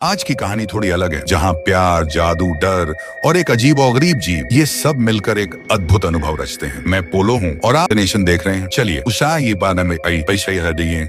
आज की कहानी थोड़ी अलग है, जहाँ प्यार, जादू, डर और एक अजीब और गरीब जीव ये सब मिलकर एक अद्भुत अनुभव रचते हैं। मैं पोलो हूँ और आप नेशन देख रहे हैं। चलिए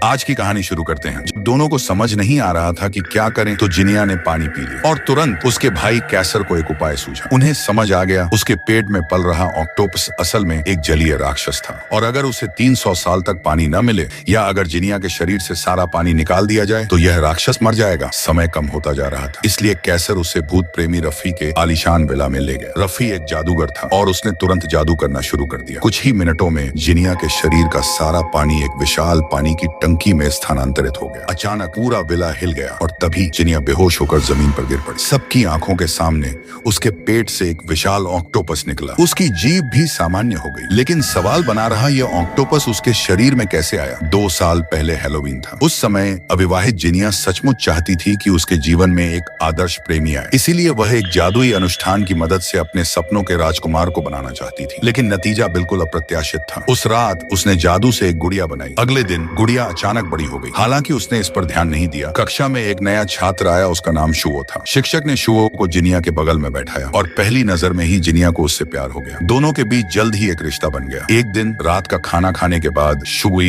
आज की कहानी शुरू करते हैं। जब दोनों को समझ नहीं आ रहा था कि क्या करें, तो जिनिया ने पानी पी लिया और तुरंत उसके भाई कैसर को एक उपाय सूझा। उन्हें समझ आ गया उसके पेट में पल रहा ऑक्टोपस असल में एक जलीय राक्षस था, और अगर उसे 300 साल तक पानी न मिले या अगर जिनिया के शरीर से सारा पानी निकाल दिया जाए तो यह राक्षस मर जाएगा। समय कम होता जा रहा था, इसलिए कैसर उसे भूत प्रेमी रफी के आलीशान विला में ले गया। रफी एक जादूगर था और उसने तुरंत जादू करना शुरू कर दिया। कुछ ही मिनटों में जिनिया के शरीर का सारा पानी एक विशाल पानी की टंकी में स्थानांतरित हो गया। अचानक पूरा विला हिल गया और तभी जिनिया बेहोश होकर जमीन पर गिर पड़ी। सबकी आंखों के सामने उसके पेट से एक विशाल ऑक्टोपस निकला। उसकी जीभ भी सामान्य हो गई, लेकिन सवाल बना रहा यह ऑक्टोपस उसके शरीर में कैसे आया। 2 साल पहले हैलोवीन था। उस समय अविवाहित जिनिया सचमुच चाहती थी कि उसके जीवन में एक आदर्श प्रेमी आए, इसीलिए वह एक जादुई अनुष्ठान की मदद से अपने सपनों के राजकुमार को बनाना चाहती थी। लेकिन नतीजा बिल्कुल अप्रत्याशित था। उस रात उसने जादू से एक गुड़िया बनाई। अगले दिन गुड़िया अचानक बड़ी हो गई। हालांकि उसने इस पर ध्यान नहीं दिया। कक्षा में एक नया छात्र आया, उसका नाम शुओ था। शिक्षक ने शुओ को जिनिया के बगल में बैठाया और पहली नजर में ही जिनिया को उससे प्यार हो गया। दोनों के बीच जल्द ही एक रिश्ता बन गया। एक दिन रात का खाना खाने के बाद शुओ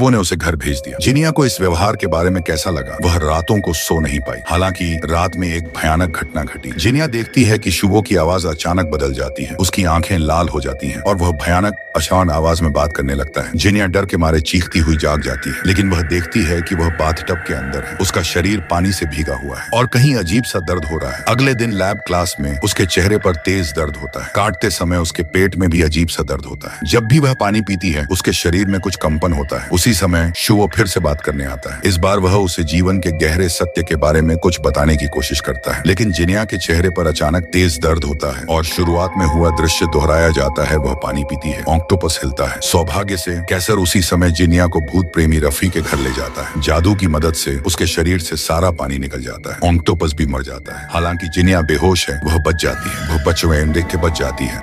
ने उसे घर भेज दिया। जिनिया को इस व्यवहार के बारे में कैसा लगा, वह रातों को सो नहीं पाई। हालांकि रात में एक भयानक घटना घटी। जिनिया देखती है कि शुभो की आवाज अचानक बदल जाती है। उसकी आंखें लाल हो जाती हैं और वह भयानक अशान आवाज में बात करने लगता है। जिनिया डर के मारे चीखती हुई जाग जाती है, लेकिन वह देखती है कि वह बाथटब के अंदर है। उसका शरीर पानी से भीगा हुआ है और कहीं अजीब सा दर्द हो रहा है। अगले दिन लैब क्लास में उसके चेहरे पर तेज दर्द होता है। काटते समय उसके पेट में भी अजीब सा दर्द होता है। जब भी वह पानी पीती है उसके शरीर में कुछ कंपन होता है। उसी समय शुभो फिर से बात करने आता है। इस बार वह उसे जीवन के गहरे सत्य के बारे में कुछ बताने की कोशिश करता है, लेकिन जिनिया के चेहरे पर अचानक तेज दर्द होता है और शुरुआत में हुआ दृश्य दोहराया जाता है। वह पानी पीती है, ऑक्टोपस हिलता है। सौभाग्य से कैसर उसी समय जिनिया को भूत प्रेमी रफी के घर ले जाता है। जादू की मदद से उसके शरीर से सारा पानी निकल जाता है। ऑक्टोपस भी मर जाता है। हालांकि जिनिया बेहोश है, वह बच जाती है। वह बच देख के बच जाती है।